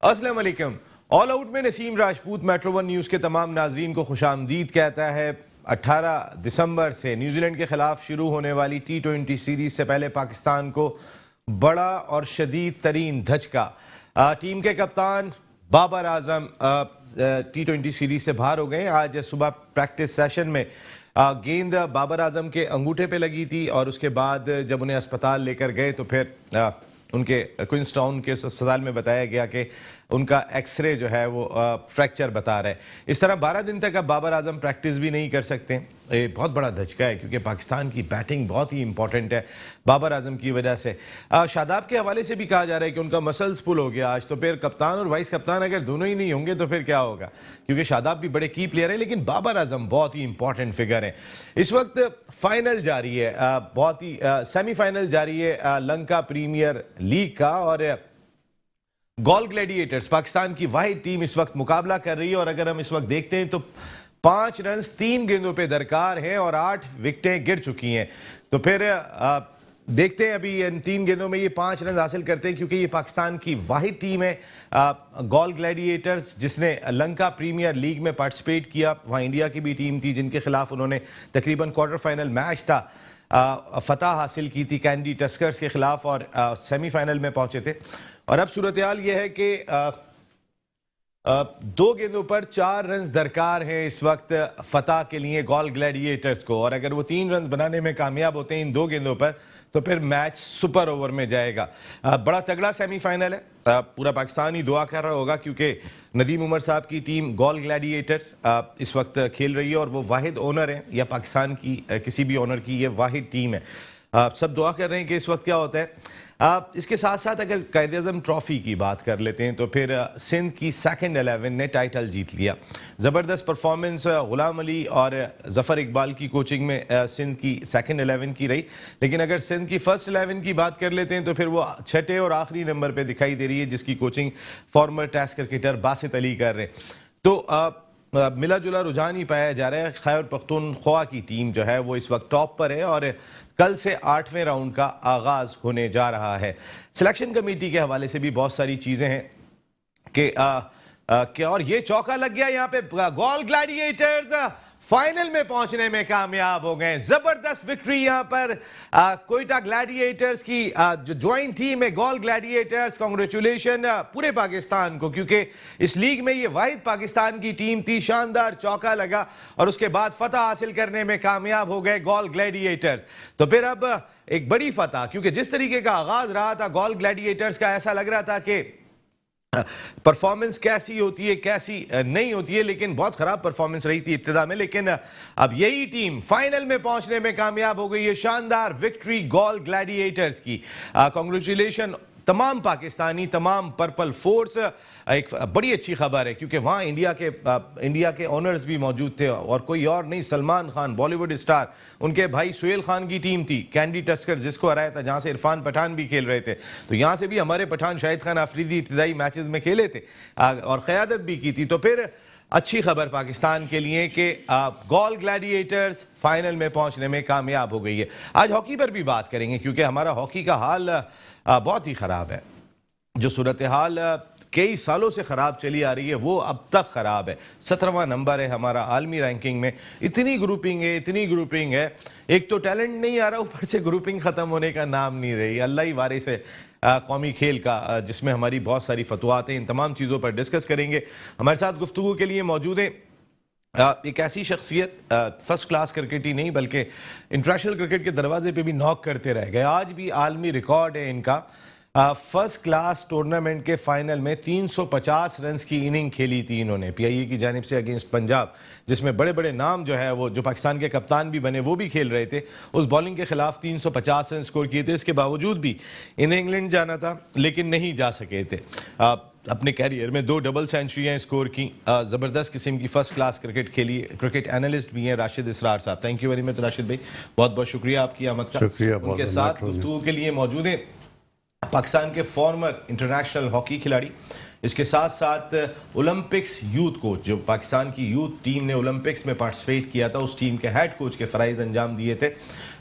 अस्सलाम वालेकुम। All out में Naseem Rajput metro one news के तमाम नाजरीन को खुशामदीद कहता है। 18 दिसंबर से न्यूजीलैंड के खिलाफ शुरू होने वाली T20 सीरीज से पहले पाकिस्तान को बड़ा और शदीद तरीन धचका। टीम के कप्तान बाबर आजम T20 सीरीज से बाहर हो गए। आज सुबह प्रैक्टिस सेशन में गेंद बाबर आजम के अंगूठे पे लगी थी और उसके बाद जब उन्हें अस्पताल लेकर गए तो फिर उनके क्वींसटाउन के अस्पताल में बताया गया कि उनका एक्सरे जो है वो फ्रैक्चर बता रहा है। इस तरह 12 दिन तक अब बाबर आजम प्रैक्टिस भी नहीं कर सकते। ये बहुत बड़ा धचका है क्योंकि पाकिस्तान की बैटिंग बहुत ही इंपॉर्टेंट है बाबर आजम की वजह से। शादाब के हवाले से भी कहा जा रहा है कि उनका मसल्स पुल हो गया आज, तो फिर कप्तान और वाइस कप्तान अगर दोनों ही नहीं होंगे तो फिर क्या होगा, क्योंकि शादाब भी बड़े की प्लेयर है लेकिन बाबर आजम बहुत ही इंपॉर्टेंट फिगर है। इस वक्त फाइनल जारी है, बहुत ही सेमीफाइनल जारी है लंका प्रीमियर लीग का, और गॉल ग्लैडिएटर्स पाकिस्तान की वाहिद टीम इस वक्त मुकाबला कर रही है। और अगर हम इस वक्त देखते हैं तो 5 रन 3 गेंदों पे दरकार हैं और 8 विकेटें गिर चुकी हैं। तो फिर देखते हैं अभी इन 3 गेंदों में ये 5 रन हासिल करते हैं, क्योंकि ये पाकिस्तान की वाहिद टीम है गॉल ग्लैडिएटर्स जिसने लंका प्रीमियर लीग में पार्टिसिपेट किया। वहाँ इंडिया की भी टीम थी जिनके खिलाफ उन्होंने तकरीबन क्वार्टर फाइनल मैच था फतह हासिल की थी कैंडी टस्कर्स के खिलाफ और सेमीफाइनल में पहुंचे थे। और अब सूरत हाल यह है कि 2 गेंदों पर 4 रन दरकार है इस वक्त फतह के लिए गॉल ग्लैडिएटर्स को, और अगर वो 3 रन बनाने में कामयाब होते हैं इन 2 गेंदों पर तो फिर मैच सुपर ओवर में जाएगा। बड़ा तगड़ा सेमीफाइनल है, पूरा पाकिस्तान ही दुआ कर रहा होगा क्योंकि नदीम उमर साहब की टीम गॉल ग्लैडिएटर्स इस वक्त खेल रही है और वो वाहिद ओनर है, या पाकिस्तान की किसी भी ओनर की ये वाहिद टीम है। सब दुआ कर रहे हैं कि इस वक्त क्या होता है। इसके साथ साथ अगर कायद-ए-आज़म ट्रॉफी की बात कर लेते हैं तो फिर सिंध की सेकंड 11 ने टाइटल जीत लिया। ज़बरदस्त परफॉर्मेंस गुलाम अली और ज़फ़र इकबाल की कोचिंग में सिंध की सेकंड 11 की रही। लेकिन अगर सिंध की फर्स्ट 11 की बात कर लेते हैं तो फिर वो छठे और आखिरी नंबर पे दिखाई दे रही है, जिसकी coaching former test cricketer Basit Ali कर रहे हैं। तो मिला जुला रुझान ही पाया जा रहा है। खैबर पख्तूनख्वा की टीम जो है वो इस वक्त टॉप पर है और कल से 8वें राउंड का आगाज होने जा रहा है। सिलेक्शन कमेटी के हवाले से भी बहुत सारी चीजें हैं कि और ये चौका लग गया यहाँ पे, गॉल ग्लैडिएटर्स फाइनल में पहुंचने में कामयाब हो गए। जबरदस्त विक्ट्री यहाँ पर कोयटा ग्लैडिएटर्स की जो ज्वाइंट टीम है गॉल ग्लैडिएटर्स, कांग्रेचुलेशन पूरे पाकिस्तान को, क्योंकि इस लीग में ये वाहिद पाकिस्तान की टीम थी। शानदार चौका लगा और उसके बाद फतह हासिल करने में कामयाब हो गए गॉल ग्लैडिएटर्स। तो फिर अब एक बड़ी फतह, क्योंकि जिस तरीके का आगाज रहा था गॉल ग्लैडिएटर्स का, ऐसा लग रहा था कि परफॉर्मेंस कैसी होती है कैसी नहीं होती है, लेकिन बहुत खराब परफॉर्मेंस रही थी इब्तिदा में। लेकिन अब यही टीम फाइनल में पहुंचने में कामयाब हो गई है। शानदार विक्ट्री गॉल ग्लैडिएटर्स की। कांग्रेचुलेशन तमाम पाकिस्तानी, तमाम पर्पल फोर्स। एक बड़ी अच्छी खबर है क्योंकि वहाँ इंडिया के ओनर्स भी मौजूद थे और कोई और नहीं, सलमान खान बॉलीवुड स्टार, उनके भाई सुहेल खान की टीम थी कैंडी टस्कर्स जिसको हराया था, जहाँ से इरफान पठान भी खेल रहे थे। तो यहाँ से भी हमारे पठान शाहिद खान आफरीदी इब्तिदाई मैचेस में खेले थे और क़यादत भी की थी। तो फिर अच्छी खबर पाकिस्तान के लिए कि गॉल ग्लैडिएटर्स फाइनल में पहुंचने में कामयाब हो गई है। आज हॉकी पर भी बात करेंगे क्योंकि हमारा हॉकी का हाल बहुत ही ख़राब है। जो सूरत हाल कई सालों से ख़राब चली आ रही है वो अब तक ख़राब है। 17वां नंबर है हमारा आलमी रैंकिंग में। इतनी ग्रुपिंग है, एक तो टैलेंट नहीं आ रहा, ऊपर से ग्रुपिंग ख़त्म होने का नाम नहीं रही। अल्लाह ही वारिस है कौमी खेल का, जिसमें हमारी बहुत सारी फतवात हैं। इन तमाम चीज़ों पर डिस्कस करेंगे। हमारे साथ गुफ्तगू के लिए मौजूद है एक ऐसी शख्सियत, फर्स्ट क्लास क्रिकेट ही नहीं बल्कि इंटरनेशनल क्रिकेट के दरवाजे पे भी नॉक करते रह गए। आज भी आलमी रिकॉर्ड है इनका। फर्स्ट क्लास टूर्नामेंट के फाइनल में 350 रन की इनिंग खेली थी इन्होंने PIA की जानिब से अगेंस्ट पंजाब, जिसमें बड़े बड़े नाम जो है वो जो पाकिस्तान के कप्तान भी बने वो भी खेल रहे थे। उस बॉलिंग के खिलाफ 350 रन स्कोर किए थे। इसके बावजूद भी इन्हें इंग्लैंड जाना था लेकिन नहीं जा सके थे। अपने कैरियर में 2 डबल सेंचुरियाँ स्कोर की। ज़बरदस्त किस्म की फर्स्ट क्लास क्रिकेट खेली। क्रिकेट एनालिस्ट भी हैं राशिद इसरार साहब। Thank you very much Rashid भाई, बहुत बहुत शुक्रिया आपकी आमद का। शुक्रिया। उनके साथ गुफ्तगू के लिए मौजूद है पाकिस्तान के फॉर्मर इंटरनेशनल हॉकी खिलाड़ी, इसके साथ साथ ओलंपिक्स यूथ कोच, जो पाकिस्तान की यूथ टीम ने ओलंपिक्स में पार्टिसिपेट किया था, उस टीम के हेड कोच के फ़राइज़ अंजाम दिए थे।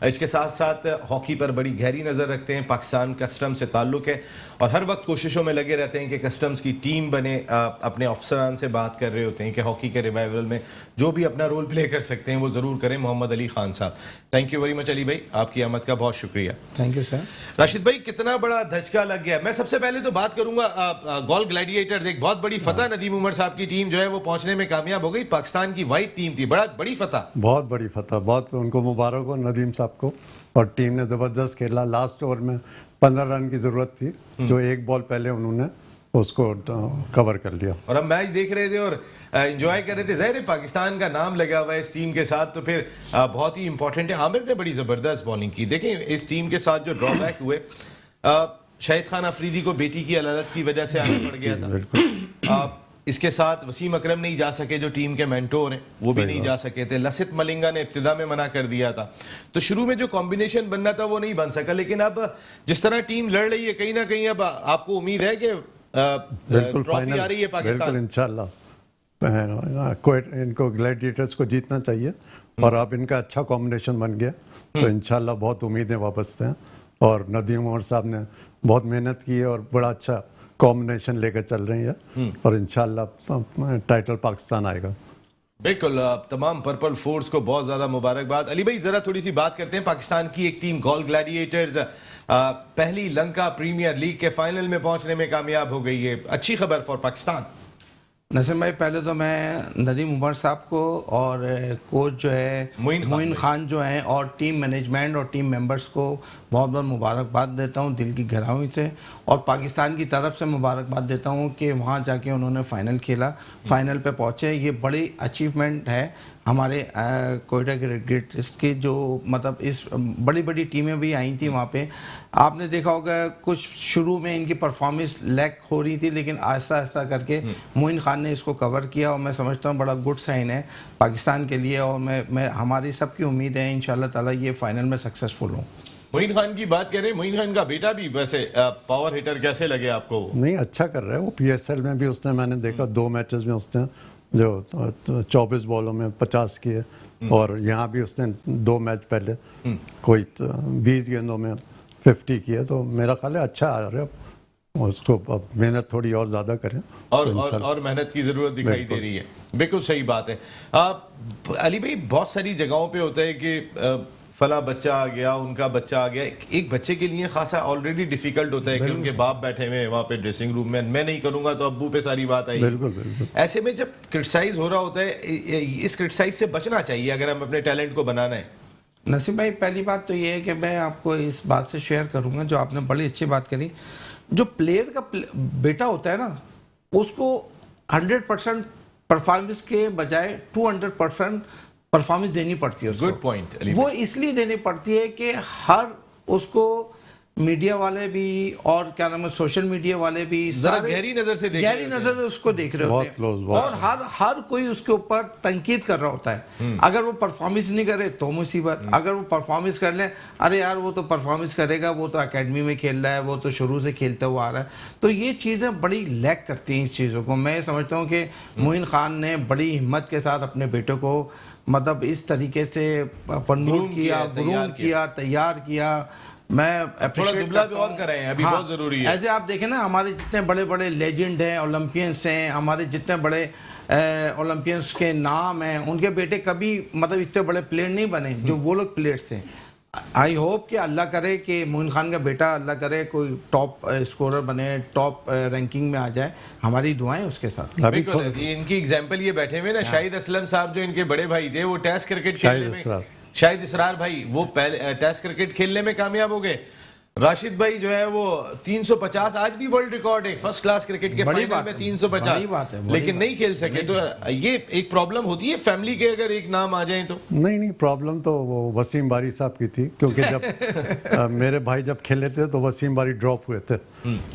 इसके साथ साथ हॉकी पर बड़ी गहरी नज़र रखते हैं, पाकिस्तान कस्टम से ताल्लुक़ है और हर वक्त कोशिशों में लगे रहते हैं कि कस्टम्स की टीम बने। अपने अफसरान से बात कर रहे होते हैं कि हॉकी के रिवाइवल में जो भी अपना रोल प्ले कर सकते हैं वो ज़रूर करें। मोहम्मद अली खान साहब, thank you very much Ali भाई, आपकी आमद का बहुत शुक्रिया। Thank you sir. राशिद भाई, कितना बड़ा धचका लग गया। मैं सबसे पहले तो बात करूंगा गोल ग्लैडिएटर्स, एक बहुत बड़ी फतह, नदीम उमर साहब की टीम जो है वो पहुंचने में कामयाब हो गई। पाकिस्तान की वाइट टीम थी, बड़ी फतह, बहुत बड़ी फतह, बहुत उनको मुबारक हो नदीम साहब को। और टीम ने ज़बरदस्त खेला। लास्ट ओवर में 15 रन की ज़रूरत थी, जो एक बॉल पहले उन्होंने उसको कवर कर लिया। और हम मैच देख रहे थे और एंजॉय कर रहे थे। ज़ाहिर है पाकिस्तान का नाम लगा हुआ है इस टीम के साथ, तो फिर बहुत ही इंपॉर्टेंट है। आमिर ने बड़ी ज़बरदस्त बॉलिंग की। देखें इस टीम के साथ जो ड्रॉबैक हुए, शाहिद खान अफरीदी को बेटी की अदालत की वजह से आना पड़ गया था। इसके साथ वसीम अकरम नहीं जा सके, जो टीम के मेंटोर हैं, वो भी नहीं जा सके थे। लसित मलिंगा ने इब्तिदा में मना कर दिया था, तो शुरू में जो कॉम्बिनेशन बनना था वो नहीं बन सका। लेकिन अब जिस तरह टीम लड़ रही है, कहीं ना कहीं अब आपको उम्मीद है कि बिल्कुल ट्रॉफी आ रही है पाकिस्तान। बिल्कुल इंशाल्लाह इनको ग्लैडिएटर्स को जीतना चाहिए और अब इनका अच्छा कॉम्बिनेशन बन गया, तो इंशाल्लाह बहुत उम्मीदें वापस हैं। और नदीम उमर साहब ने बहुत मेहनत की है और बड़ा अच्छा कॉम्बिनेशन लेकर चल रही है और इंशाल्लाह टाइटल पाकिस्तान आएगा। बिल्कुल, तमाम पर्पल फोर्स को बहुत ज़्यादा मुबारकबाद। अली भाई, ज़रा थोड़ी सी बात करते हैं पाकिस्तान की एक टीम गोल ग्लैडिएटर्स पहली लंका प्रीमियर लीग के फाइनल में पहुंचने में कामयाब हो गई है। अच्छी खबर फॉर पाकिस्तान। नसीम भाई, पहले तो मैं नदीम उमर साहब को और कोच जो है मोइन खान जो हैं और टीम मैनेजमेंट और टीम मेंबर्स को बहुत बहुत मुबारकबाद देता हूं दिल की गहराई से। और पाकिस्तान की तरफ से मुबारकबाद देता हूं कि वहां जाके उन्होंने फ़ाइनल खेला, फ़ाइनल पे पहुंचे। ये बड़ी अचीवमेंट है हमारे कोयटा क्रिकेट की, जो मतलब इस बड़ी बड़ी टीमें भी आई थी वहाँ पे। आपने देखा होगा कुछ शुरू में इनकी परफॉर्मेंस लैक हो रही थी, लेकिन आहिस्ता आहिस्ता करके मोइन खान ने इसको कवर किया और मैं समझता हूँ बड़ा गुड साइन है पाकिस्तान के लिए। और मैं हमारी सबकी उम्मीद है इंशाल्लाह ताला ये फाइनल में सक्सेसफुल हो। मोइन खान की बात करें, मोइन खान का बेटा भी वैसे पावर हिटर, कैसे लगे आपको? नहीं, अच्छा कर रहा है वो। PSL में भी उसने, मैंने देखा 2 मैचेस में उसने जो 24 बॉलों में 50 किए, और यहाँ भी उसने 2 मैच पहले कोई 20 गेंदों में 50 किए। तो मेरा ख्याल है अच्छा आ रहा है। उसको अब मेहनत थोड़ी और ज़्यादा करें और मेहनत की ज़रूरत दिखाई दे रही है। बिल्कुल सही बात है। अली भाई, बहुत सारी जगहों पे होता है कि फला बच्चा आ गया, उनका बच्चा आ गया। एक बच्चे के लिए खासा ऑलरेडी डिफिकल्ट होता है कि उनके बाप बैठे हुए हैं वहाँ पे ड्रेसिंग रूम में, मैं नहीं करूँगा तो अब्बू पे सारी बात आई। बिल्कुल बिल्कुल। ऐसे में जब क्रिटिसाइज हो रहा होता है, इस क्रिटिसाइज से बचना चाहिए अगर हम अपने टैलेंट को बनाना है। नसीम भाई, पहली बात तो ये है कि मैं आपको इस बात से शेयर करूँगा, जो आपने बड़ी अच्छी बात करी। जो प्लेयर का बेटा होता है ना, उसको 100% परफॉर्मेंस के बजाय 200% परफॉर्मेंस देनी पड़ती है उसको। Good point. वो इसलिए देनी पड़ती है कि हर उसको मीडिया वाले भी और क्या नाम है सोशल मीडिया वाले भी जरा गहरी नजर से उसको देख रहे होते हैं और हर कोई उसके ऊपर तनकीद कर रहा होता है। अगर वो परफॉर्मेंस नहीं करे तो मुसीबत, अगर वो परफॉर्मेंस कर ले, अरे यार वो तो परफॉर्मेंस करेगा, वो तो एकेडमी में खेल रहा है, वो तो शुरू से खेलता हुआ आ रहा है। तो ये चीज़ें बड़ी लैक करती हैं इस चीज़ों को। मैं समझता हूँ कि मोइन खान ने बड़ी हिम्मत के साथ अपने बेटे को मतलब इस तरीके से प्रमोट किया, ग्रूम किया, तैयार किया। मैं अप्रिशिएट करता हूं। अभी बहुत जरूरी है। ऐसे आप देखें ना, हमारे जितने बड़े बड़े लेजेंड हैं, ओलंपियंस हैं, हमारे जितने बड़े ओलंपियंस के नाम हैं, उनके बेटे कभी मतलब इतने बड़े प्लेयर नहीं बने जो वो लोग प्लेयर्स थे। आई होप कि अल्लाह करे कि मोइन खान का बेटा अल्लाह करे कोई टॉप स्कोरर बने, टॉप रैंकिंग में आ जाए। हमारी दुआएं उसके साथ। इनकी एग्जांपल ये बैठे हुए ना, शाहिद असलम साहब जो इनके बड़े भाई थे, वो टेस्ट क्रिकेट खेलने में, शाहिद इसरार भाई, वो पहले टेस्ट क्रिकेट खेलने में कामयाब हो गए। राशिद भाई जो है वो 350, आज भी वर्ल्ड रिकॉर्ड है फर्स्ट क्लास क्रिकेट के फाइनल में 350, लेकिन नहीं खेल सके। तो ये एक प्रॉब्लम होती है फैमिली के, अगर एक नाम आ जाए तो। नहीं, प्रॉब्लम तो वो वसीम बारी साहब की थी, क्योंकि जब मेरे भाई जब खेले थे तो वसीम बारी ड्रॉप हुए थे।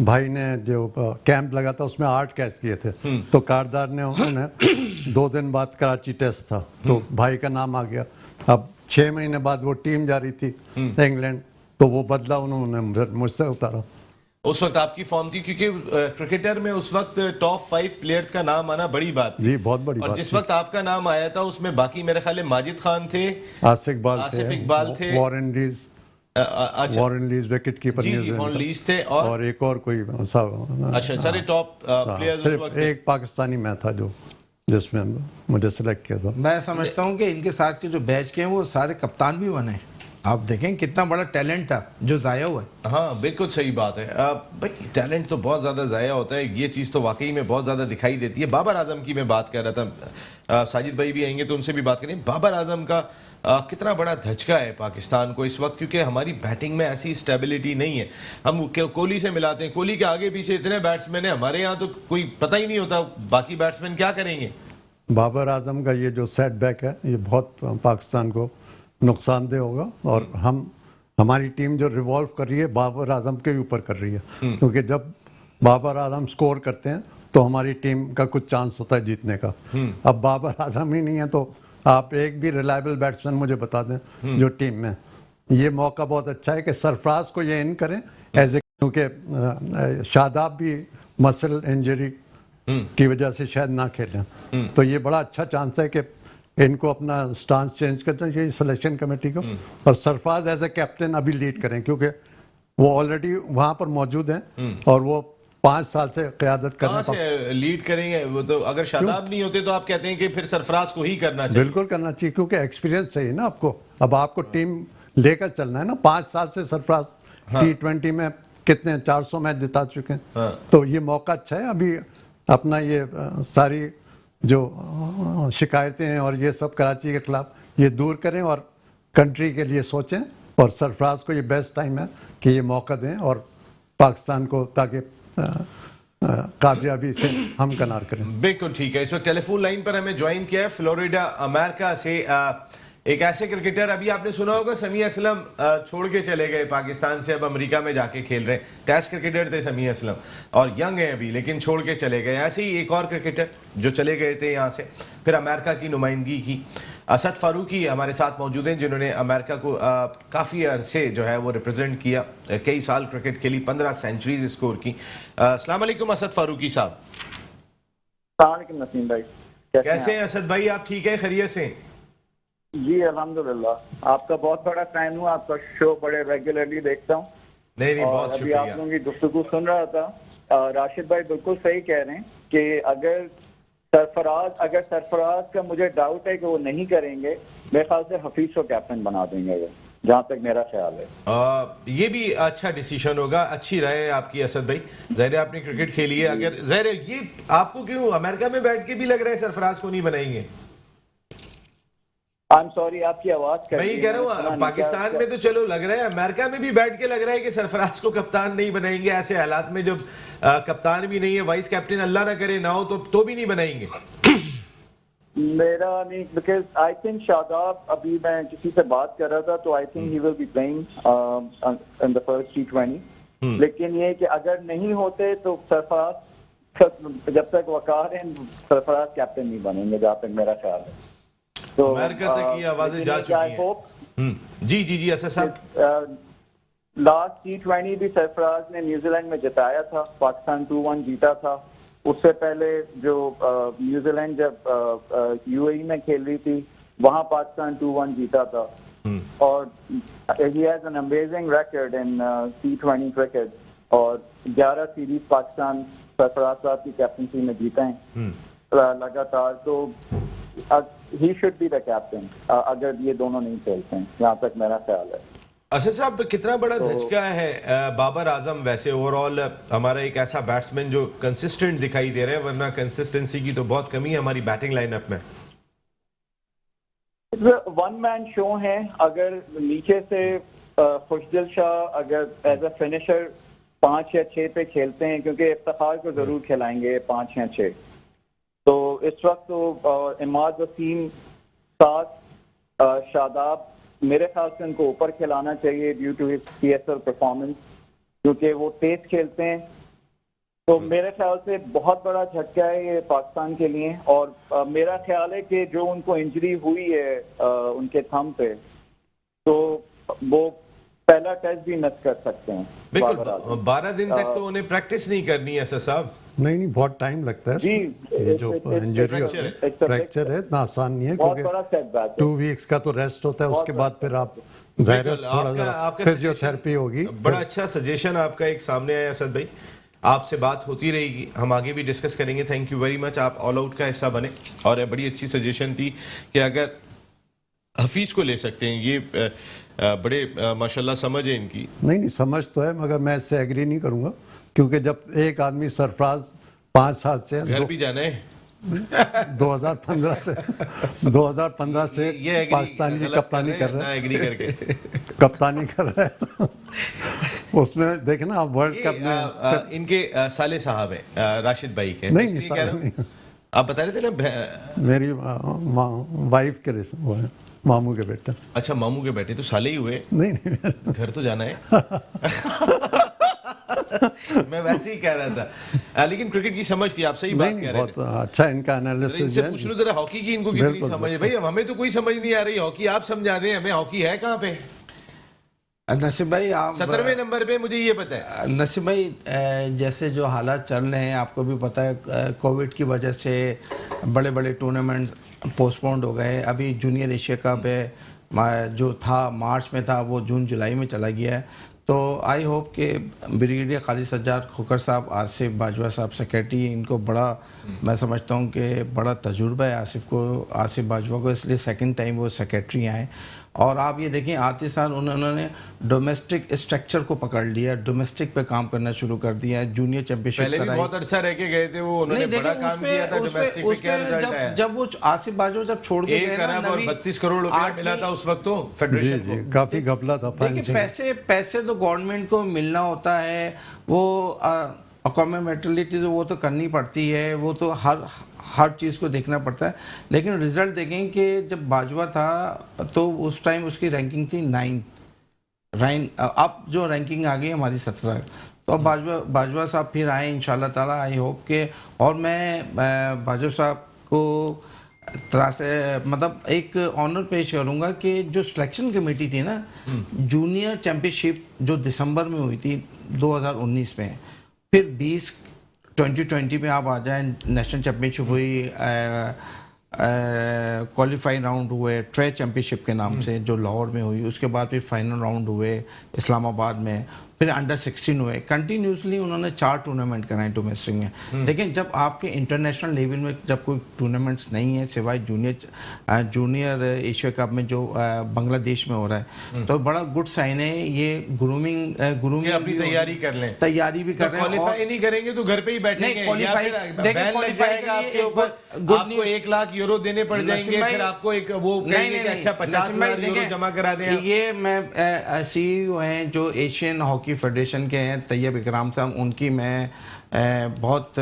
भाई ने जो कैंप लगा था उसमें 8 कैच किए थे, तो कारदार ने उन्होंने 2 दिन बाद कराची टेस्ट था तो भाई का नाम आ गया। अब 6 महीने बाद वो टीम जा रही थी इंग्लैंड, तो वो बदला उन्होंने मुझसे उतारा। उस वक्त आपकी फॉर्म थी, क्योंकि क्रिकेटर में उस वक्त टॉप 5 प्लेयर्स का नाम आना बड़ी बात थी। जी बहुत बड़ी और बात जिस थी। वक्त आपका नाम आया था उसमें बाकी मेरे ख्याल में माजिद खान थे, आसिफ इकबाल थे, वॉरेन लीज, अच्छा वॉरेन लीज विकेट कीपर जी जी वॉरेन लीज थे, और एक और कोई अच्छा सारे टॉप प्लेयर्स उस सिर्फ वक्त। एक पाकिस्तानी मैं था जो जिसमें मुझे सिलेक्ट किया था। मैं समझता हूँ कि इनके साथ के जो बैच के हैं वो सारे कप्तान भी बने। आप देखें कितना बड़ा टैलेंट था जो ज़ाया हुआ है। हाँ बिल्कुल सही बात है। भाई टैलेंट तो बहुत ज़्यादा ज़ाया होता है, ये चीज़ तो वाकई में बहुत ज़्यादा दिखाई देती है। बाबर आजम की मैं बात कर रहा था, साजिद भाई भी आएंगे तो उनसे भी बात करें। बाबर आजम का कितना बड़ा धचका है पाकिस्तान को इस वक्त, क्योंकि हमारी बैटिंग में ऐसी स्टेबिलिटी नहीं है। हम कोहली से मिलाते हैं, कोहली के आगे पीछे इतने बैट्समैन हैं, हमारे यहाँ तो कोई पता ही नहीं होता बाकी बैट्समैन क्या करेंगे। बाबर आजम का ये जो सेटबैक है ये बहुत पाकिस्तान को नुकसानदेह होगा, और हमारी टीम जो रिवॉल्व कर रही है बाबर आजम के ऊपर कर रही है, क्योंकि जब बाबर आजम स्कोर करते हैं तो हमारी टीम का कुछ चांस होता है जीतने का। अब बाबर आजम ही नहीं है तो आप एक भी रिलायबल बैट्समैन मुझे बता दें जो टीम में। ये मौका बहुत अच्छा है कि सरफराज को ये इन करें एज ए, क्योंकि शादाब भी मसल इंजरी की वजह से शायद ना खेलें, तो ये बड़ा अच्छा चांस है कि इनको अपना स्टांस चेंज करना चाहिए सिलेक्शन कमेटी को, और सरफराज एज ए कैप्टन अभी लीड करें, क्योंकि वो ऑलरेडी वहाँ पर मौजूद हैं और वो 5 साल से क़यादत कर रहे हैं। कहाँ से लीड करेंगे वो? तो अगर शादाब नहीं होते तो आप कहते हैं कि फिर सरफराज को ही करना चाहिए। बिल्कुल करना चाहिए, क्योंकि एक्सपीरियंस चाहिए ना आपको। अब आपको टीम लेकर चलना है ना। 5 साल से सरफराज T20 में कितने 400 मैच जिता चुके हैं, तो ये मौका अच्छा है अभी अपना ये सारी जो शिकायतें हैं और ये सब कराची के खिलाफ ये दूर करें और कंट्री के लिए सोचें, और सरफराज को ये बेस्ट टाइम है कि ये मौका दें और पाकिस्तान को, ताकि कामयाबी से हम कनार करें। बिल्कुल ठीक है। इस वक्त टेलीफोन लाइन पर हमें ज्वाइन किया है फ्लोरिडा अमेरिका से एक ऐसे क्रिकेटर, अभी आपने सुना होगा समी असलम छोड़ के चले गए पाकिस्तान से, अब अमेरिका में जाके खेल रहे हैं। टेस्ट क्रिकेटर थे समी असलम और यंग हैं अभी, लेकिन छोड़ के चले गए। ऐसे ही एक और क्रिकेटर जो चले गए थे यहाँ से, फिर अमेरिका की नुमाइंदगी की, असद फारूकी हमारे साथ मौजूद हैं, जिन्होंने अमेरिका को काफ़ी अरसे जो है वो रिप्रेजेंट किया, कई साल क्रिकेट खेली, 15 सेंचुरीज स्कोर की। अस्सलाम वालेकुम असद फारूकी साहब। नसीम भाई कैसे हैं असद भाई? आप ठीक हैं, खैरियत से? जी अल्हम्दुलिल्लाह, आपका बहुत बड़ा फैन हूँ, आपका शो बड़े रेगुलरली देखता हूँ। नहीं बहुत अभी शुक्रिया। आप लोगों की गुफ्तगू सुन रहा था, राशिद भाई बिल्कुल सही कह रहे हैं कि अगर सरफराज का मुझे डाउट है कि वो नहीं करेंगे, मेरे ख्याल से हफीज को कैप्टन बना देंगे वो, जहाँ तक मेरा ख्याल है। ये भी अच्छा डिसीजन होगा, अच्छी राय है आपकी असद भाई। ज़ाहिर है आपने क्रिकेट खेली है, अगर ज़ाहिर है ये आपको क्यों अमेरिका में बैठ के भी लग रहा है सरफराज को नहीं बनाएंगे? आई एम सॉरी, आपकी आवाज मैं कह रहा हूँ पाकिस्तान में तो चलो लग रहा है, अमेरिका में भी बैठ के लग रहा है कि सरफराज को कप्तान नहीं बनाएंगे। ऐसे हालात में जब कप्तान भी नहीं है, वाइस कैप्टन अल्लाह ना करे ना हो, तो भी नहीं बनाएंगे। मेरा नहीं, बिकॉज आई थिंक शादाब, अभी मैं किसी से बात कर रहा था तो I think he will be playing in the first T20, लेकिन ये कि अगर नहीं होते तो सरफराज जब तक वकार है, सरफराज कैप्टन नहीं बनेंगे, जहाँ तक मेरा ख्याल है। तो अमेरिका तक की आवाजें जा चुकी हैं। जी असद साहब, लास्ट T20 भी सरफराज ने न्यूजीलैंड में जिताया था, पाकिस्तान 2-1 जीता था। उससे पहले जो न्यूजीलैंड जब UAE में खेल रही थी, वहां पाकिस्तान 2-1 जीता था। और he has an amazing record in T20 cricket, और 11 सीरीज पाकिस्तान सरफराज साहब की कैप्टनसी में जीते हैं लगातार। तो he should be the captain अगर ये दोनों नहीं खेलते हैं, जहाँ तक मेरा ख्याल है। असद साहब, कितना बड़ा धचका है बाबर आजम? वैसे ओवरऑल हमारा एक ऐसा बैट्समैन जो कंसिस्टेंट दिखाई दे रहा है, वरना कंसिस्टेंसी की तो बहुत कमी है हमारी बैटिंग लाइनअप में। वन मैन शो है, अगर नीचे से खुशदिल शाह अगर एज अ फिनिशर 5 या 6 पे खेलते हैं, क्योंकि इफ्तिखार को जरूर खिलाएंगे 5 या 6, तो इस वक्त तो इमाद वसीम, साथ शादाब, मेरे ख्याल से उनको ऊपर खिलाना चाहिए due to his PSL performance, क्योंकि वो तेज खेलते हैं। तो मेरे ख्याल से बहुत बड़ा झटका है ये पाकिस्तान के लिए। और मेरा ख्याल है कि जो उनको इंजरी हुई है उनके थंब पे, तो वो पहला टेस्ट भी मिस कर सकते हैं। बाबर बिल्कुल, आजम। 12 दिन तक तो उन्हें प्रैक्टिस नहीं करनी है ऐसा साहब। नहीं बहुत टाइम लगता है जी, ये जो इंजरी होती है, फ्रैक्चर है इतना आसान नहीं है, बहुत बड़ा क्योंकि सेटबैक है। 2 वीक्स का तो रेस्ट होता है, उसके बाद फिर आप जाहिर है बिल्कुल, थोड़ा आपका सा फिजियोथेरेपी होगी। बड़ा अच्छा सजेशन आपका एक सामने आया असद भाई, आपसे बात होती रहेगी, हम आगे भी डिस्कस करेंगे। थैंक यू वेरी मच, आप ऑल आउट का हिस्सा बने और बड़ी अच्छी सजेशन थी कि अगर हफीज को ले सकते हैं, ये बड़े माशाल्लाह समझ है इनकी। नहीं समझ तो है, मगर मैं इससे एग्री नहीं करूंगा, क्योंकि जब एक आदमी सरफराज 5 साल से घर भी जाना है 2015 से ये पाकिस्तान की कप्तानी कर रहा है, एग्री करके कप्तानी कर रहा है तो उसमें देखे ना आप वर्ल्ड कप में इनके साले साहब हैं राशिद भाई के। नहीं, इसलिए साले कह रहा हूं, नहीं। आप बता रहे थे ना मेरी वाइफ के वो है, मामू के बेटे। अच्छा, मामू के बेटे तो साले ही हुए, नहीं घर तो जाना है मैं वैसे ही कह रहा था, लेकिन क्रिकेट की समझ थी, आप सही बात कह रहे बहुत थे। अच्छा इनका एनालिसिस इनसे है। पूछ लो जरा हॉकी की इनको कितनी बिल्कुल, समझ है। भाई हमें तो कोई समझ नहीं आ रही हॉकी, आप समझा दें हमें हॉकी है कहाँ पे। नसीब भाई आप 17वें नंबर पे मुझे ये पता है। नसीब भाई जैसे जो हालात चल रहे हैं आपको भी पता है, कोविड की वजह से बड़े बड़े टूर्नामेंट्स पोस्टपोन्ड हो गए। अभी जूनियर एशिया कप है जो था मार्च में था, वो जून जुलाई में चला गया है। तो आई होप कि ब्रिगेडियर खालिद सज्जाद खोखर साहब, आसिफ बाजवा साहब सेक्रेटरी, इनको बड़ा मैं समझता हूँ कि बड़ा तजुर्बा है आसिफ बाजवा को, इसलिए सेकंड टाइम वो सेक्रेटरी आए। और आप ये देखें आते साल उन्होंने डोमेस्टिक स्ट्रक्चर को पकड़ लिया, डोमेस्टिक पे काम करना शुरू कर दिया है। जूनियर चैंपियनशिप पहले भी बहुत अरसा रह के गए थे वो, उन्होंने बड़ा काम किया था डोमेस्टिक पे। क्या रिजल्ट आया? जब वो आसिफ बाजवा जब छोड़ के गए 1 अरब और 32 करोड़ रुपया मिला था उस वक्त तो फेडरेशन को। जी काफी घपला था देखिए पैसे तो गवर्नमेंट को मिलना होता है, वो अकोमोडेबिलिटी वो तो करनी पड़ती है, वो तो हर चीज़ को देखना पड़ता है। लेकिन रिजल्ट देखें कि जब बाजवा था तो उस टाइम उसकी रैंकिंग थी 9, अब जो रैंकिंग आ गई हमारी 17। तो अब बाजवा साहब फिर आए इंशाल्लाह ताला, आई होप के। और मैं बाजवा साहब को तरह से मतलब एक ऑनर पेश करूँगा कि जो सिलेक्शन कमेटी थी ना, जूनियर चैम्पियनशिप जो दिसंबर में हुई थी 2019 में, फिर 2020 में आप आ जाएं, नेशनल चैम्पियनशिप हुई, क्वालिफाइंग राउंड हुए ट्रे चैम्पियनशिप के नाम से जो लाहौर में हुई, उसके बाद फिर फाइनल राउंड हुए इस्लामाबाद में, फिर अंडर 16 हुए। कंटिन्यूसली उन्होंने 4 टूर्नामेंट कराए डोमेस्टिक में। लेकिन जब आपके इंटरनेशनल लेवल में जब कोई टूर्नामेंट्स नहीं है सिवाय जूनियर एशिया कप में जो बांग्लादेश में हो रहा है, तो बड़ा गुड साइन है ये। ग्रूमिंग अपनी तैयारी कर लें, तैयारी भी कर रहे हैं। क्वालीफाई नहीं करेंगे तो घर पे ही बैठेंगे, बैन लग जाएगा आपके ऊपर, आपको 1 लाख यूरो देने पड़ जाएंगे, फिर आपको एक वो कहेंगे कि अच्छा 50,000 यूरो जमा करा दें। ये मैं CEO हैं जो एशियन हॉकी फेडरेशन के हैं, तैयब इकराम साहब, उनकी मैं बहुत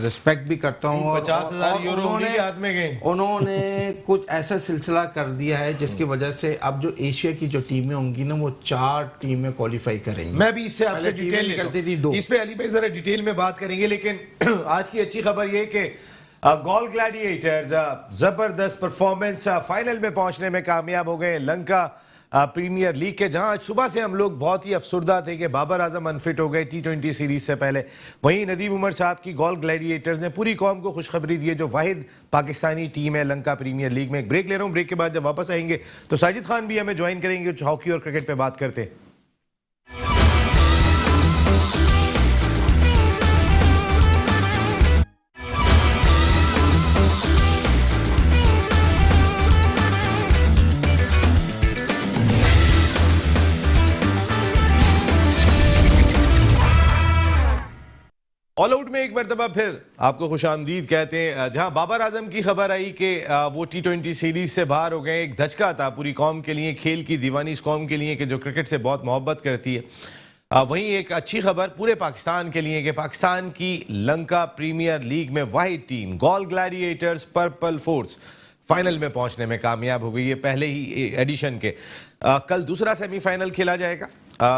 रिस्पेक्ट भी करता हूँ। 50,000 यूरो उन्हीं के हाथ में गए। उन्होंने कुछ ऐसा सिलसिला कर दिया है जिसकी वजह से अब जो एशिया की जो टीमें होंगी ना, वो 4 टीमें क्वालिफाई करेंगी। मैं भी इससे आपसे डिटेल निकलती थी 2, इस पे अली भाई जरा डिटेल में बात करेंगे। लेकिन आज की अच्छी खबर ये कि गोल ग्लैडिएटर्स जबरदस्त परफॉर्मेंस, फाइनल में पहुंचने में कामयाब हो गए लंका प्रीमियर लीग के, जहां आज सुबह से हम लोग बहुत ही अफसुर्दा थे कि बाबर आजम अनफिट हो गए T20 सीरीज से पहले। वहीं नदीम उमर साहब की गोल ग्लैडिएटर्स ने पूरी कौम को खुशखबरी दी है, जो वाहिद पाकिस्तानी टीम है लंका प्रीमियर लीग में। एक ब्रेक ले रहा हूं, ब्रेक के बाद जब वापस आएंगे तो साजिद खान भी हमें ज्वाइन करेंगे, हॉकी और क्रिकेट पे बात करते हैं। ऑल आउट में एक मरतबा फिर आपको खुशामदीद कहते हैं, जहां बाबर आजम की खबर आई कि वो T20 सीरीज से बाहर हो गए। एक धचका था पूरी कौम के लिए, खेल की दीवानी इस कौम के लिए कि जो क्रिकेट से बहुत मोहब्बत करती है। वहीं एक अच्छी खबर पूरे पाकिस्तान के लिए कि पाकिस्तान की लंका प्रीमियर लीग में वाहिद team Galle gladiators purple force final में पहुंचने में कामयाब हो गई है पहले ही एडिशन के। कल दूसरा सेमीफाइनल खेला जाएगा,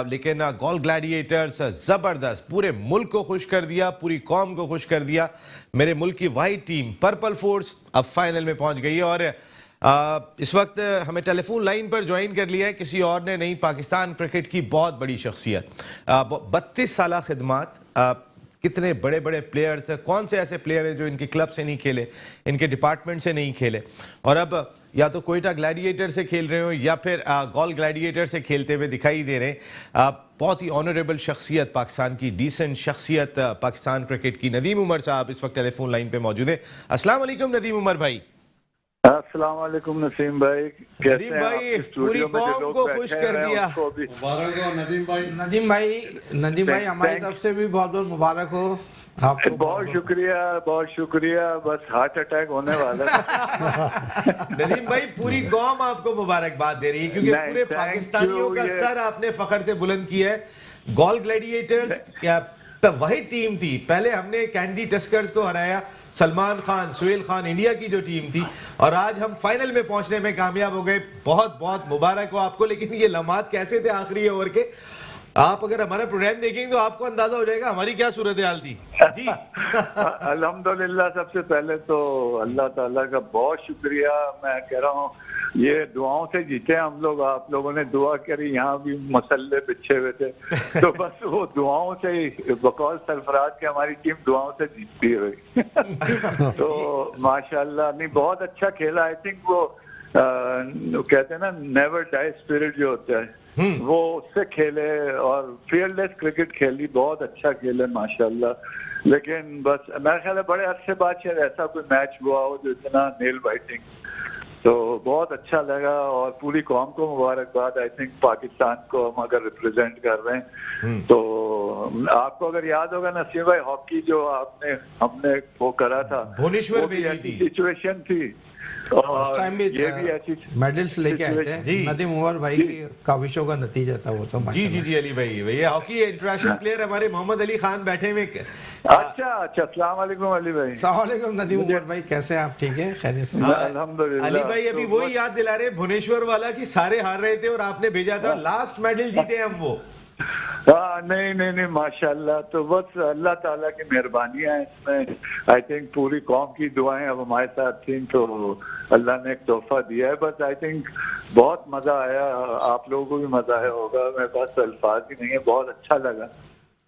लेकिन गोल ग्लैडिएटर्स जबरदस्त पूरे मुल्क को खुश कर दिया, पूरी कौम को खुश कर दिया। मेरे मुल्क की वाहिद टीम पर्पल फोर्स अब फाइनल में पहुंच गई है और इस वक्त हमें टेलीफोन लाइन पर ज्वाइन कर लिया है किसी और ने नहीं, पाकिस्तान क्रिकेट की बहुत बड़ी शख्सियत, 32 साल खिदमात, कितने बड़े बड़े प्लेयर्स, कौन से ऐसे प्लेयर हैं जो इनके क्लब से नहीं खेले, इनके डिपार्टमेंट से नहीं खेले, और अब या तो कोयटा ग्लैडिएटर से खेल रहे हो या फिर गॉल ग्लैडिएटर से खेलते हुए दिखाई दे रहे हैं। बहुत ही ऑनरेबल शख्सियत, पाकिस्तान की डिसेंट शख्सियत, पाकिस्तान क्रिकेट की नदीम उमर साहब इस वक्त टेलीफोन लाइन पे मौजूद है। अस्सलाम वालेकुम नदीम उमर भाई। अस्सलाम वालेकुम नसीम भाई, कैसे नदीम हैं भाई, आप? पूरी कौम को खुश कर दिया। नदीम भाई। नदीम भाई हमारी तरफ से भी बहुत बहुत मुबारक हो आपको। बहुत शुक्रिया, बस हार्ट अटैक होने वाला है। नदीम भाई, पूरी कौम आपको मुबारकबाद दे रही है क्योंकि नहीं, पूरे thank पाकिस्तानियों you, का ये- सर आपने फखर से बुलंद किया है। गॉल ग्लैडिएटर्स क्या वही टीम थी, पहले हमने कैंडी टस्कर्स को हराया, सलमान खान, सुहेल खान, इंडिया की जो टीम थी, और आज हम फाइनल में पहुंचने में कामयाब हो गए। बहुत बहुत मुबारक हो आपको। लेकिन ये लम्हात कैसे थे आखिरी ओवर के? आप अगर हमारा प्रोग्राम देखेंगे तो आपको अंदाजा हो जाएगा हमारी क्या सूरत हाल थी जी। अल्हम्दुलिल्लाह, सबसे पहले तो अल्लाह ताला का बहुत शुक्रिया। मैं कह रहा हूँ ये दुआओं से जीते हम लोग। आप लोगों ने दुआ करी, यहाँ भी मसल्ले बिछे हुए थे, तो बस वो दुआओं से ही, बकौल सरफराज के हमारी टीम दुआओं से जीतती है। तो माशाल्लाह, नहीं बहुत अच्छा खेला। आई थिंक वो कहते हैं ना, नेवर डाई स्पिरिट जो होता है, वो उससे खेले और फील्डलेस क्रिकेट खेली, बहुत अच्छा खेले माशाल्लाह। लेकिन बस मेरा ख्याल है बड़े अरसे बाद शायद ऐसा कोई मैच हुआ हो जो इतना नेल बाइटिंग, तो बहुत अच्छा लगा। और पूरी कौम को मुबारकबाद। आई थिंक पाकिस्तान को हम अगर रिप्रेजेंट कर रहे हैं, तो आपको अगर याद होगा नसीम भाई, हॉकी जो हमने वो करा था, भुवनेश्वर वो भी में ऐसी सिचुएशन थी, और टाइम भी ये भी ऐसी मेडल्स लेके आए थे। जी। नदीम उमर भाई की काविशों का नतीजा था वो तो। जी माशाल्लाह। जी जी अली भाई, भैया हॉकी इंटरनेशनल प्लेयर हमारे मोहम्मद अली खान बैठे हुए। अच्छा, अस्सलाम वालेकुम अली भाई। अस्सलामुअलैकुम नदीम उमर भाई, कैसे हैं आप? ठीक है, खैरियत से? अल्हम्दुलिल्लाह। अली भाई अभी तो वही याद दिला रहे भुवनेश्वर वाला कि सारे हार रहे थे और आपने भेजा था, लास्ट मेडल जीते हम वो। हाँ, नहीं माशाल्लाह। तो बस अल्लाह ताला की मेहरबानियां हैं इसमें। आई थिंक पूरी कौम की दुआएं अब हमारे साथ थी, तो अल्लाह ने एक तोहफा दिया है। बस आई थिंक बहुत मजा आया, आप लोगों को भी मजा आया होगा। मेरे पास अल्फाज ही नहीं है, बहुत अच्छा लगा।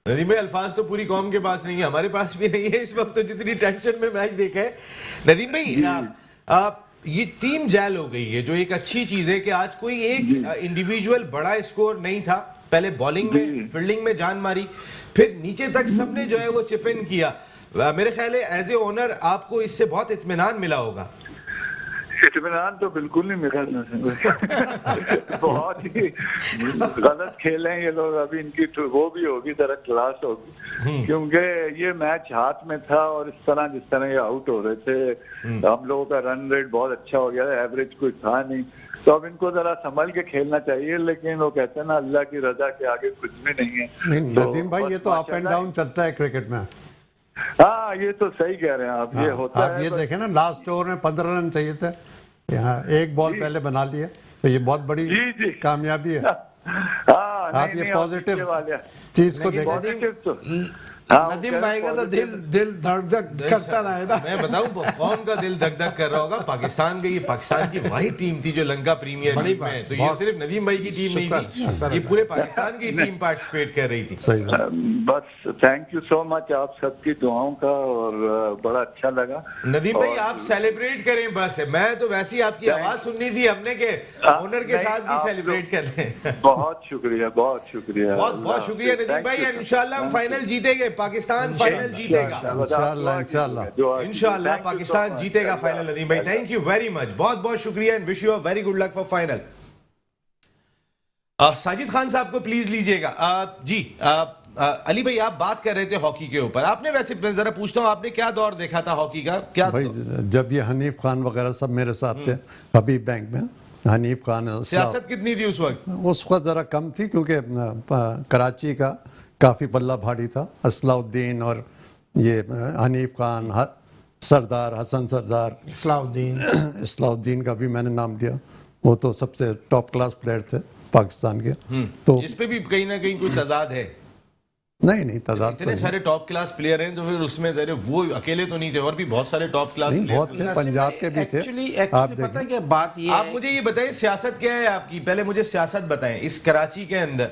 नदीम भाई, अल्फाज तो पूरी कौम के पास नहीं है, हमारे पास भी नहीं है इस वक्त, तो जितनी टेंशन में मैच देखा है। नदीम भाई, ये टीम जैल हो गई है, जो एक अच्छी चीज है कि आज कोई एक इंडिविजुअल बड़ा स्कोर नहीं था। पहले बॉलिंग में, फील्डिंग में जान मारी, फिर नीचे तक सबने जो है वो चिप इन किया। मेरे ख्याल है एज ए ओनर आपको इससे बहुत इत्मीनान मिला होगा। इत्मीनान तो बिल्कुल नहीं मिला। बहुत ही गलत खेले हैं ये लोग। अभी इनकी तो वो भी होगी, जरा क्लास होगी, क्योंकि ये मैच हाथ में था और इस तरह जिस तरह ये आउट हो रहे थे, हम लोगों का रन रेट बहुत अच्छा हो गया, एवरेज कोई था नहीं। तो अब इनको जरा संभल के खेलना चाहिए। लेकिन वो कहते हैं ना, अल्लाह की रजा के आगे कुछ भी नहीं है। नहीं तो नदीम भाई, ये बस तो अप एंड माशाल्लाह- डाउन चलता है क्रिकेट में। हाँ, ये तो सही कह रहे हैं आप। ये होता आप है ये बस- देखें ना, लास्ट ओवर में 15 रन चाहिए थे, यहाँ एक बॉल पहले बना लिए, तो ये बहुत बड़ी जी। कामयाबी है। हाँ, आप नहीं, ये नहीं, पॉजिटिव पीछे वाले- चीज को लेकिन देखें। पॉजिटिव तो नदीम भाई का तो दिल धक धक करता रहेगा। मैं बताऊं कौन का दिल धक धक कर रहा होगा? पाकिस्तान का, ये पाकिस्तान की वही टीम थी जो लंका प्रीमियर बड़ी लीग बात, में, तो ये बहुत- सिर्फ नदीम भाई की टीम नहीं शुक्र थी, ये पूरे पाकिस्तान की टीम पार्टिसिपेट कर रही थी। सही बात। बस थैंक यू सो मच आप सबकी दुआओं का, और बड़ा अच्छा लगा। नदीम भाई, और- आप सेलिब्रेट करें बस। मैं तो वैसे ही आपकी आवाज सुननी थी हमने के ओनर के नहीं, साथ भी आप सेलिब्रेट कर लें। बहुत शुक्रिया, बहुत शुक्रिया। बहुत बहुत शुक्रिया नदीम Thank भाई, you, और इंशाल्लाह हम thank you. फाइनल जीतेंगे, पाकिस्तान फाइनल जीतेगा इंशाल्लाह, इंशाल्लाह। इंशाल्लाह पाकिस्तान जीतेगा फाइनल। नदीम भाई, थैंक यू वेरी मच, बहुत बहुत शुक्रिया, and wish you a very good luck for final. Sajid Khan साहब को प्लीज लीजिएगा। जी अली भाई, आप बात कर रहे थे हॉकी के ऊपर, आपने वैसे, मैं जरा पूछता हूँ, आपने क्या दौर देखा था हॉकी का? क्या भाई जब ये हनीफ खान वगैरह सब मेरे साथ थे अभी बैंक में, हनीफ खान, सियासत कितनी थी उस वक्त? उस वक्त ज़रा कम थी क्योंकि कराची का काफ़ी पल्ला भारी था। असलाउद्दीन और ये हनीफ खान, सरदार, हसन सरदार, इस्लाउद्दीन का भी मैंने नाम लिया, वो तो सबसे टॉप क्लास प्लेयर थे पाकिस्तान के। तो इस पे भी कहीं ना कहीं कोई तजाद है। नहीं तादाद तो इतने नहीं। सारे टॉप क्लास प्लेयर हैं तो फिर उसमें जरा वो अकेले तो नहीं थे, और भी बहुत सारे टॉप क्लास नहीं, प्लेयर बहुत थे, पंजाब के भी थे। आप पता देखें, क्या बात ये आप है, मुझे ये बताएं सियासत क्या है आपकी, पहले मुझे सियासत बताएं इस कराची के अंदर।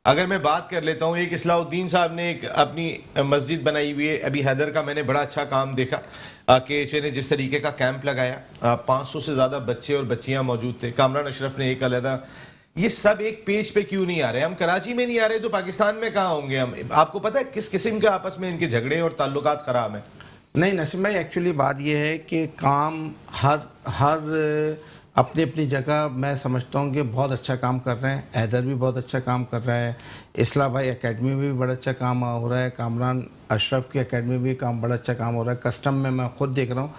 अगर मैं बात कर लेता हूँ, एक इस्लाउद्दीन साहब ने एक अपनी मस्जिद बनाई हुई है, अभी हैदर का मैंने बड़ा अच्छा काम देखा KHA ने जिस तरीके का कैंप लगाया, 500 से ज़्यादा बच्चे और बच्चियाँ मौजूद थे, कामरान अशरफ ने एक अलहदा, ये सब एक पेज पे क्यों नहीं आ रहे? हम कराची में नहीं आ रहे तो पाकिस्तान में कहाँ होंगे हम? आपको पता है किस किस्म के आपस में इनके झगड़े और ताल्लुकात ख़राब हैं? नहीं नसीम भाई, एक्चुअली बात यह है कि काम हर अपनी अपनी जगह मैं समझता हूँ कि बहुत अच्छा काम कर रहे हैं। हैदर भी बहुत अच्छा काम कर रहा है, इस्लाह भाई एकेडमी में भी बड़ा अच्छा काम हो रहा है, कामरान अशरफ की एकेडमी भी काम बड़ा अच्छा काम हो रहा है, कस्टम में मैं खुद देख रहा हूँ।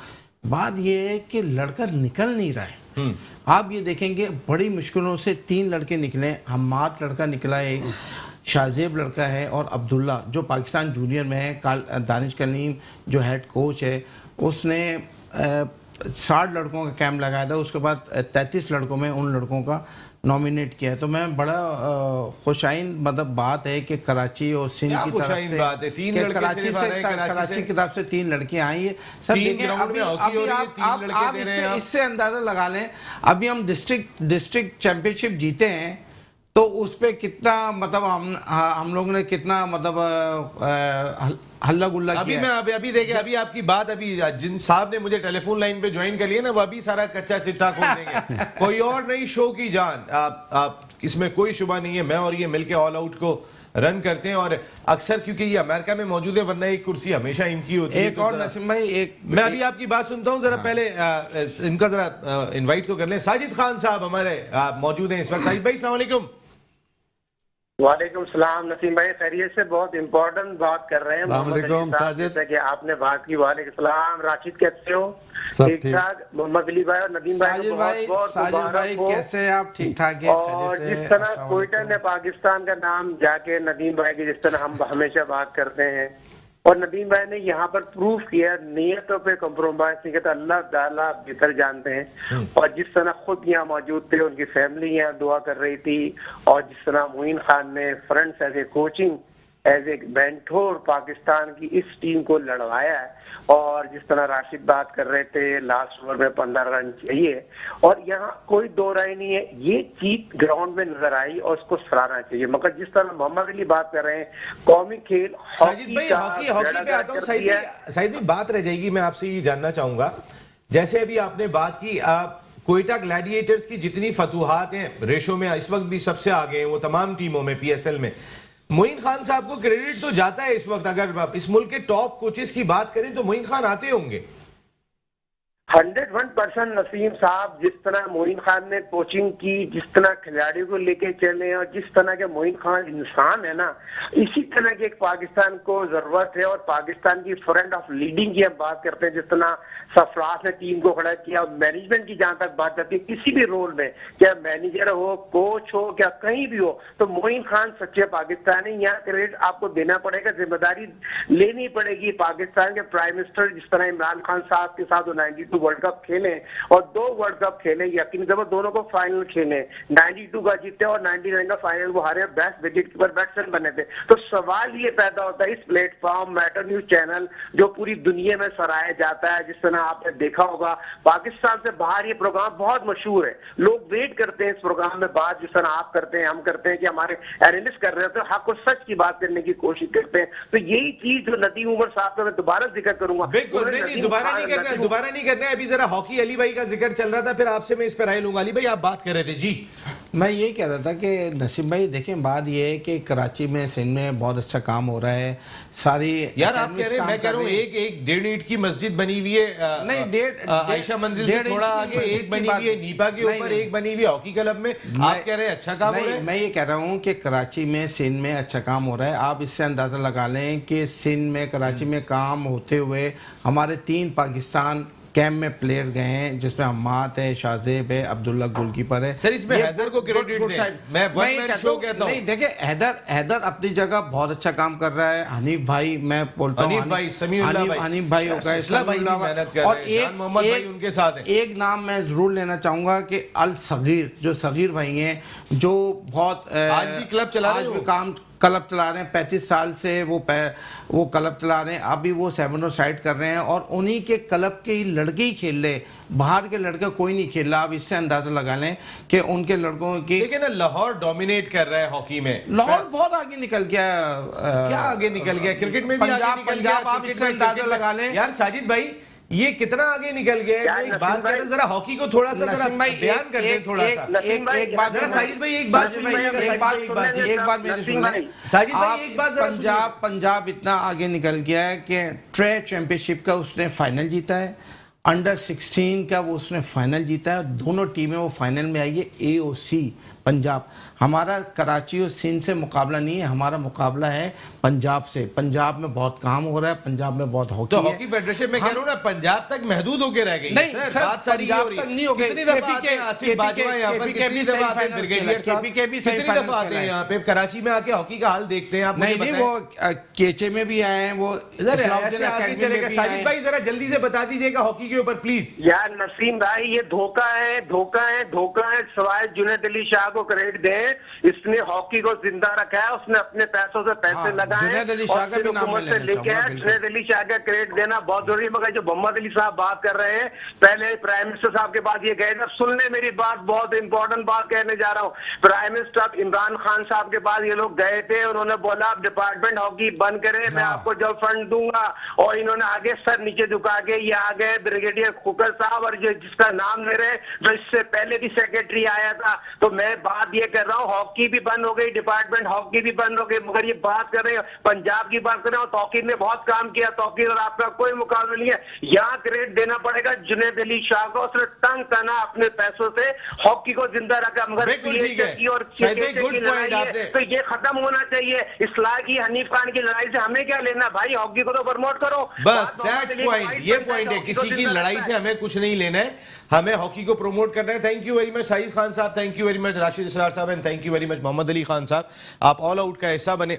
बात यह है कि लड़का निकल नहीं रहा है। आप ये देखेंगे बड़ी मुश्किलों से 3 लड़के निकले, हम्माद लड़का निकला है, शाहजेब लड़का है, और अब्दुल्ला जो पाकिस्तान जूनियर में है। दानिश कलीम जो हेड कोच है उसने 60 लड़कों का कैंप लगाया था, उसके बाद 33 लड़कों में उन लड़कों का नॉमिनेट किया है। तो मैं बड़ा खुशाइन मतलब बात है कि कराची और सिंध की तरफ से बात है, 3 लड़के कराची सिर्फ आ रहे हैं, कराची की तरफ से 3 लड़कियां आई है। सर देखें, अभी आप इससे अंदाजा लगा लें, अभी हम डिस्ट्रिक्ट चैंपियनशिप जीते हैं तो उस पे कितना मतलब हम लोग ने कितना मतलब हल्ला गुल्ला किया। अभी देखिए, अभी आपकी बात, अभी जिन साहब ने मुझे टेलीफोन लाइन पे ज्वाइन कर लिया ना, वो अभी सारा कच्चा चिट्ठा खोल देंगे। कोई और नहीं शो की जान, आप इसमें कोई शुबा नहीं है। मैं और ये मिलके ऑल आउट को रन करते हैं, और अक्सर क्योंकि ये अमेरिका में मौजूद है, वरना एक कुर्सी हमेशा इनकी होती है। एक और नसीम भाई, मैं अभी आपकी बात सुनता हूँ, जरा पहले इनका जरा इन्वाइट तो कर लें। साजिद खान साहब हमारे मौजूद हैं इस वक्त। साजिद भाई अस्सलाम वालेकुम। वालेकुम सलाम नसीम भाई, खैरियत से? बहुत इम्पोर्टेंट बात कर रहे हैं वालेकुम साजिद, जैसे कि आपने बात की। वालेकुम सलाम। राशिद कैसे हो? ठीक ठाक। मोहम्मद अली भाई और नदीम भाई साजिद भाई कैसे हैं आप? ठीक ठाक है। और जिस तरह कोयटा ने पाकिस्तान का नाम जाके नदीम भाई की जिस तरह हम हमेशा बात करते हैं, और नदीम भाई ने यहाँ पर प्रूफ किया नियतों पे कम्प्रोमाइज नहीं किया, अल्लाह ताला बेहतर जानते हैं। और जिस तरह खुद यहाँ मौजूद थे, उनकी फैमिली यहाँ दुआ कर रही थी, और जिस तरह मोइन खान ने friends as a coaching as a mentor Pakistan की इस टीम को लड़वाया है, और जिस तरह राशिद बात कर रहे थे लास्ट ओवर में 15 रन चाहिए, और यहाँ कोई दो राय नहीं है, ये चीज ग्राउंड में नजर आई और उसको सराहना चाहिए। मगर जिस तरह मोहम्मद अली बात कर रहे हैं, कौमी खेल साजिद भाई हॉकी पे आता हूँ। साजिद भाई बात रह जाएगी, मैं आपसे ये जानना चाहूंगा, जैसे अभी आपने बात की, कोयटा ग्लैडिएटर्स की जितनी फतूहात हैं रेशो में इस वक्त भी सबसे आगे हैं वो तमाम टीमों में PSL में। मोइन खान साहब को क्रेडिट तो जाता है इस वक्त, अगर इस मुल्क के टॉप कोचेस की बात करें तो मोइन खान आते होंगे। 101% नसीम साहब, जिस तरह मोइन खान ने कोचिंग की, जिस तरह खिलाड़ियों को लेके चले, और जिस तरह के मोइन खान इंसान है ना, इसी तरह के एक पाकिस्तान को जरूरत है। और पाकिस्तान की फ्रंट ऑफ लीडिंग की हम बात करते हैं, जिस तरह सरफराज ने टीम को खड़ा किया, और मैनेजमेंट की जहां तक बात करती है, किसी भी रोल में, क्या मैनेजर हो, कोच हो, क्या कहीं भी हो, तो मोइन खान सच्चे पाकिस्तानी। यहाँ क्रेडिट आपको देना पड़ेगा, जिम्मेदारी लेनी पड़ेगी। पाकिस्तान के प्राइम मिनिस्टर जिस तरह इमरान खान साहब के साथ 92 वर्ल्ड कप खेले और 2 वर्ल्ड कप खेले, यकीन जब दोनों को फाइनल खेले, 92 का जीते और 99 का फाइनल वो हारे, बेस्ट विकेट कीपर बैट्समैन बने थे। तो सवाल ये पैदा होता है, इस प्लेटफॉर्म मैटर न्यूज चैनल जो पूरी दुनिया में सराहा जाता है, जिस तरह आपने देखा होगा पाकिस्तान से बाहर ये प्रोग्राम बहुत मशहूर है, लोग वेट करते हैं इस प्रोग्राम में बात जिस तरह आप करते हैं, हम करते हैं, कि हमारे एनालिस्ट कर रहे होते हैं, हक और सच की बात करने की कोशिश करते हैं। तो यही चीज जो नदीम उमर साहब का मैं दोबारा जिक्र करूंगा, बिल्कुल नहीं, दोबारा नहीं करना है। अभी जरा हॉकी अली भाई का जिक्र चल रहा था, फिर आपसे मैं इस पर राय लूंगा। अली भाई आप बात कर रहे थे जी। मैं ये कह रहा था कि नसीम भाई देखें, बात ये है कि कराची में सिंध में बहुत अच्छा काम हो रहा है, सारी यार आप कह रहे हैं, मैं कह रहा हूँ एक 1.5 ईंट की मस्जिद बनी हुई है, नहीं आयशा मंजिल से थोड़ा आगे एक बनी हुई है, नीपा के ऊपर एक बनी हुई है हॉकी क्लब में। आप कह रहे हैं अच्छा काम हो रहा है? मैं ये कह रहा हूँ कि कराची में सिंध में अच्छा काम हो रहा है। आप इससे अंदाजा लगा लें कि सिंध में कराची में काम होते हुए हमारे 3 पाकिस्तान कैंप में प्लेयर गए हैं, जिसमें हम्माद है, शाहजेब है, अब्दुल्ला गोलकीपर है। सर इसमें हैदर को क्रेडिट दें, मैं वन मैन शो कहता हूं। नहीं देखिए, हैदर अपनी जगह बहुत अच्छा काम कर रहा है। हनीफ भाई, मैं बोलता हूं, हनीफ भाई, समीउल्लाह भाई, हनीफ भाई हो गए, और मोहम्मद भाई उनके साथ है। एक नाम मैं जरूर लेना चाहूंगा कि अल सगीर, जो सगीर भाई हैं, जो बहुत आज भी क्लब चला रहे हैं, क्लब चला रहे हैं, 35 साल से वो क्लब चला रहे हैं, अभी वो 7 साइड कर रहे हैं और उन्हीं के क्लब के ही लड़के ही खेल रहे, बाहर के लड़के कोई नहीं खेल रहा। आप इससे अंदाजा लगा लें कि उनके लड़कों की, देखिए ना लाहौर डोमिनेट कर रहा है हॉकी में, लाहौर बहुत आगे निकल गया। क्या आगे निकल गया, क्रिकेट में भी आगे निकल गया। पंजाब, आप इससे अंदाजा लगा लें यार साजिद भाई ये कितना आगे निकल गया है। एक बात कह रहे हैं, जरा हॉकी को थोड़ा सा जरा बयान कर दें थोड़ा सा। एक बात जरा साजिद भाई एक बात सुनिएगा, एक बात मेरी सुन लें। साजिद भाई एक बात जरा पंजाब इतना आगे निकल गया है कि ट्रेड चैंपियनशिप का उसने फाइनल जीता है, अंडर 16 का वो उसने फाइनल जीता है, दोनों टीमें वो फाइनल में आई है। AOC पंजाब, हमारा कराची और सिंध से मुकाबला नहीं है, हमारा मुकाबला है पंजाब से। पंजाब में बहुत काम हो रहा है, पंजाब में बहुत हॉकी तो हॉकी फेडरेशन में कह रहा हूं ना, पंजाब तक महदूद होके रह गई। नहीं सर, सर, बात सारी पंजाब तक नहीं हो गई। कितनी दफा आते हैं आसिफ बाजवा यहाँ पर, कितनी दफा आते हैं ब्रिगेडियर साहब, कितनी दफा आते हैं यहाँ पे कराची में आके हॉकी का हाल देखते हैं आप? नहीं वो केचे में भी आए हैं, वो साजिद भाई जरा जल्दी से बता दीजिएगा हॉकी के ऊपर प्लीज। यार नसीम भाई ये धोखा है, धोखा है, धोखा है। सवाए जुनैद अली शाह को क्रेडिट दें, इसने हॉकी को जिंदा रखा है, उसने अपने पैसों से पैसे लगाए जुनैद अली शाह का भी नाम हुकूमत से लेके आए। जुनैद अली शाह का क्रेडिट देना बहुत जरूरी है। मगर जो मोहम्मद अली साहब बात कर रहे हैं, पहले प्राइम मिनिस्टर साहब के बाद ये गए थे, सुन ले मेरी बात, बहुत इंपॉर्टेंट बात कहने जा रहा हूँ। प्राइम मिनिस्टर इमरान खान साहब के बाद ये लोग गए थे, उन्होंने बोला आप डिपार्टमेंट हॉकी बंद करें, मैं आपको जब फंड दूंगा। और इन्होंने आगे सर नीचे झुका के ये आ गए ब्रिगेडियर खुकर साहब, और जो जिसका नाम ले रहे जो इससे पहले भी सेक्रेटरी आया था। तो मैं बात ये कर रहा हूँ, हॉकी भी बंद हो गई, डिपार्टमेंट हॉकी भी बंद हो गई। मगर ये बात कर रहे हैं पंजाब की बात कर रहे हो, तौकीर ने बहुत काम किया, तौकीर और आपका कोई मुकाबला नहीं है। यहाँ क्रेडिट देना पड़ेगा जुनैद अली शाह को, उसने तंग तना अपने पैसों से हॉकी को जिंदा रखा। मगर और तो ये खत्म होना चाहिए। इस्लाह की हनीफ खान की लड़ाई से हमें क्या लेना भाई, हॉकी को तो प्रमोट करो बस। दैट्स पॉइंट, ये पॉइंट है, किसी की लड़ाई से हमें कुछ नहीं लेना है, हमें हॉकी को प्रमोट करना है। Thank you very much Shahid Khan साहब, thank you very much Rashid Israr साहब, and thank you very much Mohammad Ali Khan साहब। आप ऑल आउट का हिस्सा बने।